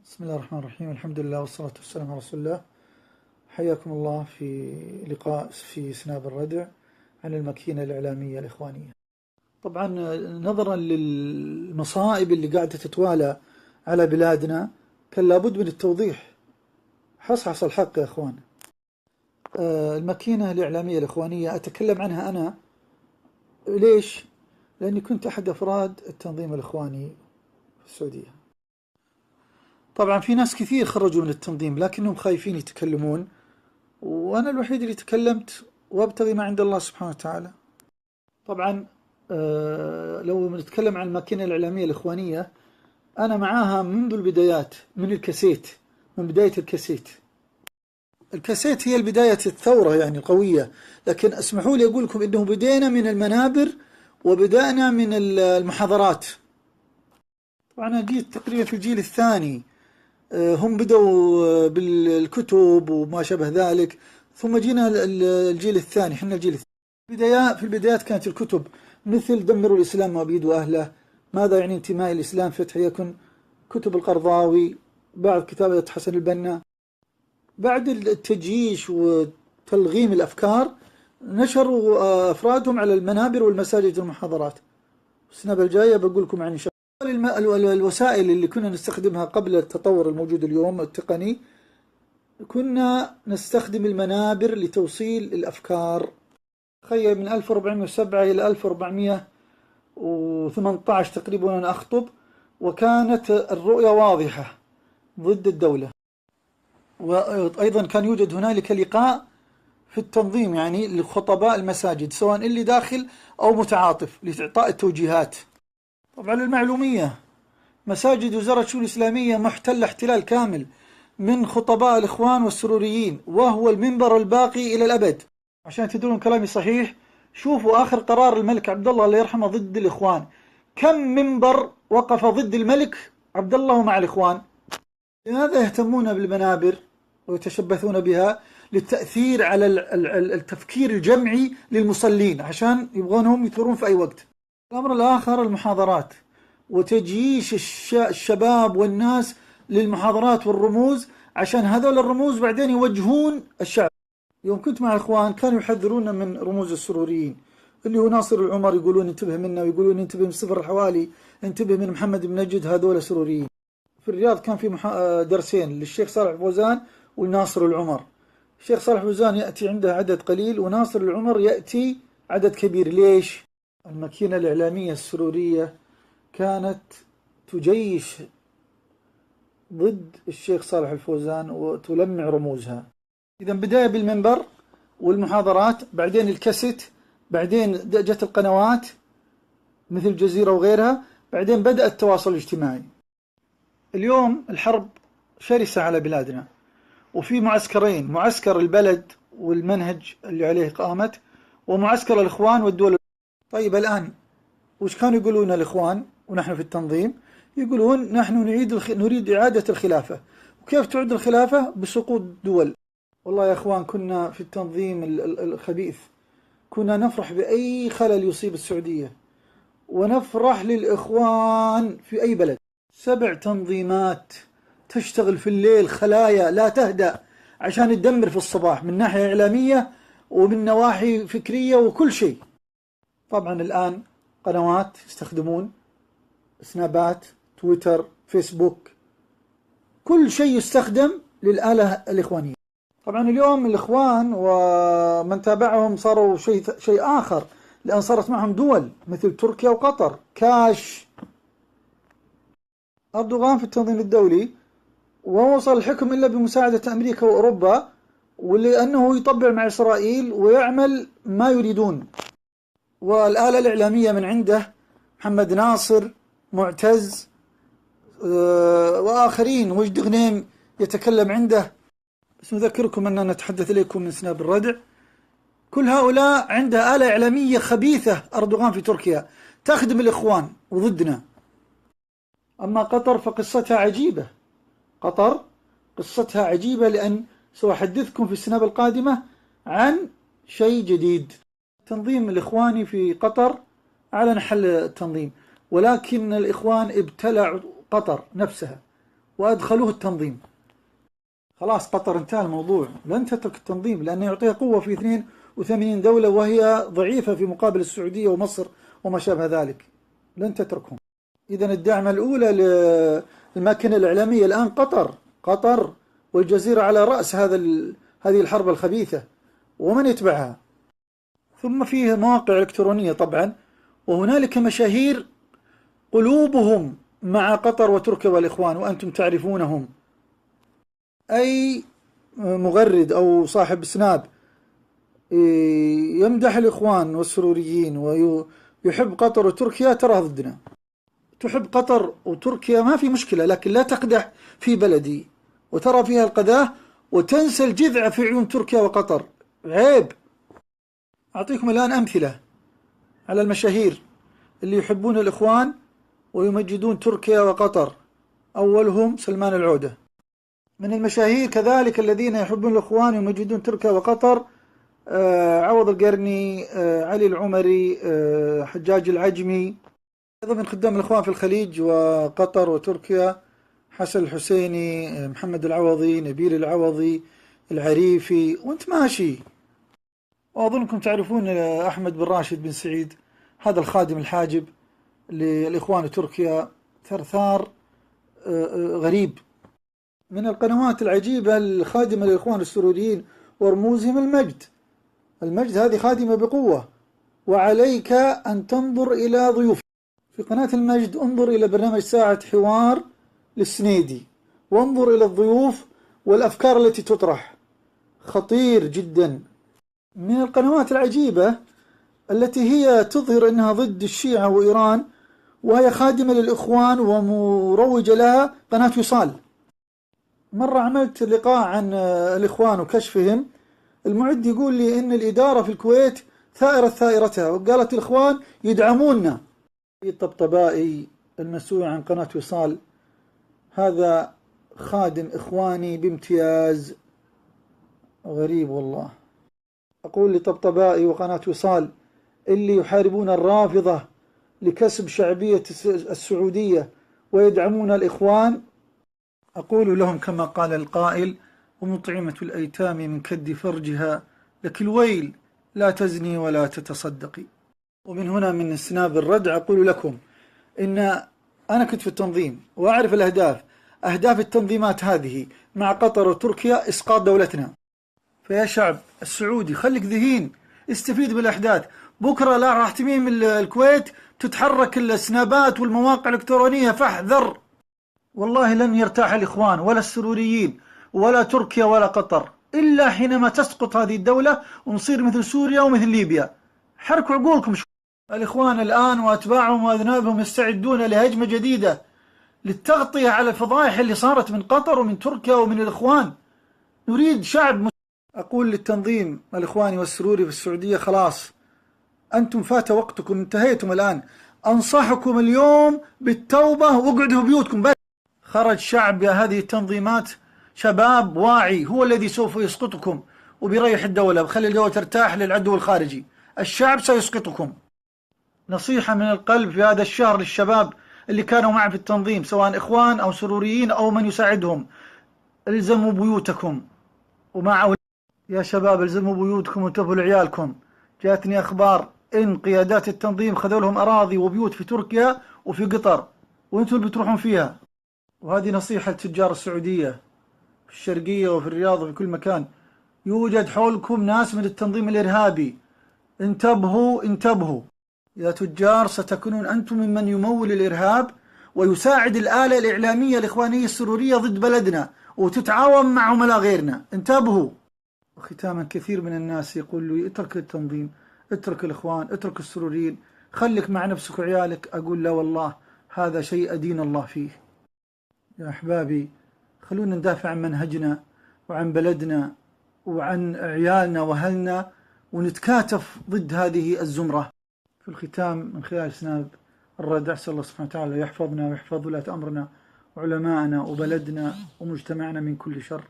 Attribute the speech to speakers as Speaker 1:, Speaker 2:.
Speaker 1: بسم الله الرحمن الرحيم. الحمد لله والصلاة والسلام على رسول الله. حياكم الله في لقاء في سناب الردع عن الماكينة الإعلامية الإخوانية. طبعا نظرا للمصائب اللي قاعدة تتوالى على بلادنا كان لابد من التوضيح. حصحص الحق يا إخوان. الماكينة الإعلامية الإخوانية أتكلم عنها أنا ليش؟ لأني كنت أحد أفراد التنظيم الإخواني في السعودية. طبعا في ناس كثير خرجوا من التنظيم لكنهم خايفين يتكلمون، وأنا الوحيد اللي تكلمت وابتغي ما عند الله سبحانه وتعالى. طبعا لو نتكلم عن الماكينة الإعلامية الإخوانية أنا معاها منذ البدايات، من الكاسيت، من بداية الكاسيت. الكاسيت هي البداية الثورة يعني القوية، لكن اسمحوا لي أقول لكم إنه بدينا من المنابر وبدأنا من المحاضرات. طبعا أنا جيت تقريبا في الجيل الثاني، هم بدأوا بالكتب وما شابه ذلك، ثم جينا الجيل الثاني، حنا الجيل الثاني. في البدايات كانت الكتب مثل دمروا الإسلام وأبيد أهله، ماذا يعني انتماء الإسلام، فتح يكن، كتب القرضاوي، بعض كتابة حسن البنا. بعد التجيش وتلغيم الأفكار نشروا أفرادهم على المنابر والمساجد والمحاضرات. السنة الجاية بقول لكم عن الوسائل اللي كنا نستخدمها قبل التطور الموجود اليوم التقني. كنا نستخدم المنابر لتوصيل الأفكار. تخيل من 1407 إلى 1418 تقريبا أنا أخطب، وكانت الرؤية واضحة ضد الدولة. وأيضا كان يوجد هنالك لقاء في التنظيم يعني لخطباء المساجد سواء اللي داخل أو متعاطف لإعطاء التوجيهات. طبعا المعلومية مساجد وزارة الشؤون الإسلامية محتلة احتلال كامل من خطباء الإخوان والسروريين، وهو المنبر الباقي إلى الأبد. عشان تدرون كلامي صحيح، شوفوا آخر قرار الملك عبد الله الله يرحمه ضد الإخوان، كم منبر وقف ضد الملك عبد الله ومع الإخوان. لماذا يهتمون بالمنابر ويتشبثون بها؟ للتأثير على التفكير الجمعي للمصلين، عشان يبغونهم يثورون في أي وقت. الأمر الآخر المحاضرات وتجيش الشباب والناس للمحاضرات والرموز، عشان هذول الرموز بعدين يوجهون الشعب. يوم كنت مع الإخوان كانوا يحذرون من رموز السروريين اللي هو ناصر العمر، يقولون انتبه منه، ويقولون انتبه من صفر الحوالي، انتبه من محمد بن نجد، هذول سروريين. في الرياض كان في درسين للشيخ صالح فوزان وناصر العمر. الشيخ صالح فوزان يأتي عنده عدد قليل، وناصر العمر يأتي عدد كبير. ليش؟ الماكينة الإعلامية السرورية كانت تجيش ضد الشيخ صالح الفوزان وتلمع رموزها. إذا بداية بالمنبر والمحاضرات، بعدين الكاسيت، بعدين جت القنوات مثل الجزيرة وغيرها، بعدين بدأ التواصل الاجتماعي. اليوم الحرب شرسة على بلادنا، وفي معسكرين، معسكر البلد والمنهج اللي عليه قامت، ومعسكر الإخوان والدول. طيب الآن وش كانوا يقولون الإخوان ونحن في التنظيم؟ يقولون نحن نريد إعادة الخلافة. وكيف تعد الخلافة؟ بسقوط دول. والله يا إخوان كنا في التنظيم الخبيث كنا نفرح بأي خلل يصيب السعودية، ونفرح للإخوان في أي بلد. 7 تنظيمات تشتغل في الليل، خلايا لا تهدأ عشان تدمر في الصباح، من ناحية إعلامية ومن نواحي فكرية وكل شيء. طبعا الآن قنوات يستخدمون سنابات، تويتر، فيسبوك، كل شيء يستخدم للآلة الإخوانية. طبعا اليوم الإخوان ومن تابعهم صاروا شيء آخر، لأن صارت معهم دول مثل تركيا وقطر كاش. أردوغان في التنظيم الدولي ووصل الحكم إلا بمساعدة أمريكا وأوروبا، ولأنه يطبع مع إسرائيل ويعمل ما يريدون. والآلة الإعلامية من عنده محمد ناصر، معتز، وآخرين، وجد غنيم يتكلم عنده. بس نذكركم أننا نتحدث إليكم من سناب الردع. كل هؤلاء عنده آلة إعلامية خبيثة. أردوغان في تركيا تخدم الإخوان وضدنا. أما قطر فقصتها عجيبة. قطر قصتها عجيبة، لأن سأحدثكم في السناب القادمة عن شيء جديد. التنظيم الإخواني في قطر أعلن حل التنظيم، ولكن الإخوان ابتلعوا قطر نفسها وأدخلوه التنظيم. خلاص قطر انتهى الموضوع، لن تترك التنظيم لأنه يعطيها قوة في 82 دولة وهي ضعيفة في مقابل السعودية ومصر وما شابه ذلك، لن تتركهم. إذا الدعم الأولى للماكينة الإعلامية الآن قطر والجزيرة على رأس هذه الحرب الخبيثة ومن يتبعها. ثم فيه مواقع إلكترونية طبعا، وهنالك مشاهير قلوبهم مع قطر وتركيا والإخوان وأنتم تعرفونهم. أي مغرد أو صاحب سناب يمدح الإخوان والسروريين ويحب قطر وتركيا تراه ضدنا. تحب قطر وتركيا ما في مشكلة، لكن لا تقدح في بلدي وترى فيها القذاة وتنسى الجذع في عيون تركيا وقطر، عيب. أعطيكم الآن أمثلة على المشاهير اللي يحبون الإخوان ويمجدون تركيا وقطر. أولهم سلمان العودة. من المشاهير كذلك الذين يحبون الإخوان ويمجدون تركيا وقطر عوض القرني، علي العمري، حجاج العجمي. أيضا من خدام الإخوان في الخليج وقطر وتركيا حسن الحسيني، محمد العوضي، نبيل العوضي، العريفي، وانت ماشي. وأظنكم تعرفون أحمد بن راشد بن سعيد، هذا الخادم الحاجب للإخوان وتركيا، ثرثار غريب. من القنوات العجيبة الخادمة للإخوان السروريين ورموزهم المجد هذه خادمة بقوة. وعليك أن تنظر إلى ضيوف في قناة المجد، انظر إلى برنامج ساعة حوار للسنيدي، وانظر إلى الضيوف والأفكار التي تطرح، خطير جدا. من القنوات العجيبة التي هي تظهر أنها ضد الشيعة وإيران وهي خادمة للإخوان ومروجة لها، قناة وصال. مرة عملت لقاء عن الإخوان وكشفهم، المعد يقول لي إن الإدارة في الكويت ثائرتها، وقالت الإخوان يدعموننا. الطبطبائي المسؤول عن قناة وصال هذا خادم إخواني بامتياز، غريب والله. أقول لطبطبائي وقناة وصال اللي يحاربون الرافضة لكسب شعبية السعودية ويدعمون الإخوان، أقول لهم كما قال القائل: ومطعمة الأيتام من كد فرجها لك الويل، لا تزني ولا تتصدقي. ومن هنا من سناب الردع أقول لكم إن أنا كنت في التنظيم وأعرف الأهداف. أهداف التنظيمات هذه مع قطر وتركيا إسقاط دولتنا. فيا شعب السعودي خليك ذهين، استفيد بالأحداث. بكرة لا راح تميم الكويت تتحرك السنابات والمواقع الإلكترونية، فاحذر. والله لن يرتاح الإخوان ولا السروريين ولا تركيا ولا قطر إلا حينما تسقط هذه الدولة ونصير مثل سوريا ومثل ليبيا. حركوا عقولكم شوي. الإخوان الآن وأتباعهم وأذنابهم يستعدون لهجمة جديدة للتغطية على الفضائح اللي صارت من قطر ومن تركيا ومن الإخوان. نريد شعب أقول للتنظيم الإخواني والسروري في السعودية: خلاص أنتم فات وقتكم، انتهيتم الآن. أنصحكم اليوم بالتوبة واقعدوا في بيوتكم. بس خرج شعب هذه التنظيمات شباب واعي هو الذي سوف يسقطكم وبيريح الدولة، بخلي الدولة ترتاح للعدو الخارجي. الشعب سيسقطكم. نصيحة من القلب في هذا الشهر للشباب اللي كانوا معي في التنظيم، سواء إخوان أو سروريين أو من يساعدهم: الزموا بيوتكم ومع يا شباب الزموا بيوتكم وانتبهوا لعيالكم. جاتني أخبار إن قيادات التنظيم خذوا لهم أراضي وبيوت في تركيا وفي قطر وانتم اللي بتروحون فيها. وهذه نصيحة لتجار السعودية في الشرقية وفي الرياض وفي كل مكان: يوجد حولكم ناس من التنظيم الإرهابي، انتبهوا انتبهوا يا تجار، ستكونون أنتم ممن يمول الإرهاب ويساعد الآلة الإعلامية الإخوانية السرورية ضد بلدنا وتتعاون مع عملاء غيرنا، انتبهوا. وختاما كثير من الناس يقول لي: اترك التنظيم، اترك الإخوان، اترك السروريين، خليك مع نفسك وعيالك. أقول لا والله، هذا شيء أدين الله فيه. يا أحبابي خلونا ندافع عن منهجنا وعن بلدنا وعن عيالنا وأهلنا ونتكاتف ضد هذه الزمرة. في الختام من خلال سناب الردع، أسأل الله سبحانه وتعالى يحفظنا ويحفظ ولاة أمرنا وعلماءنا وبلدنا ومجتمعنا من كل شر.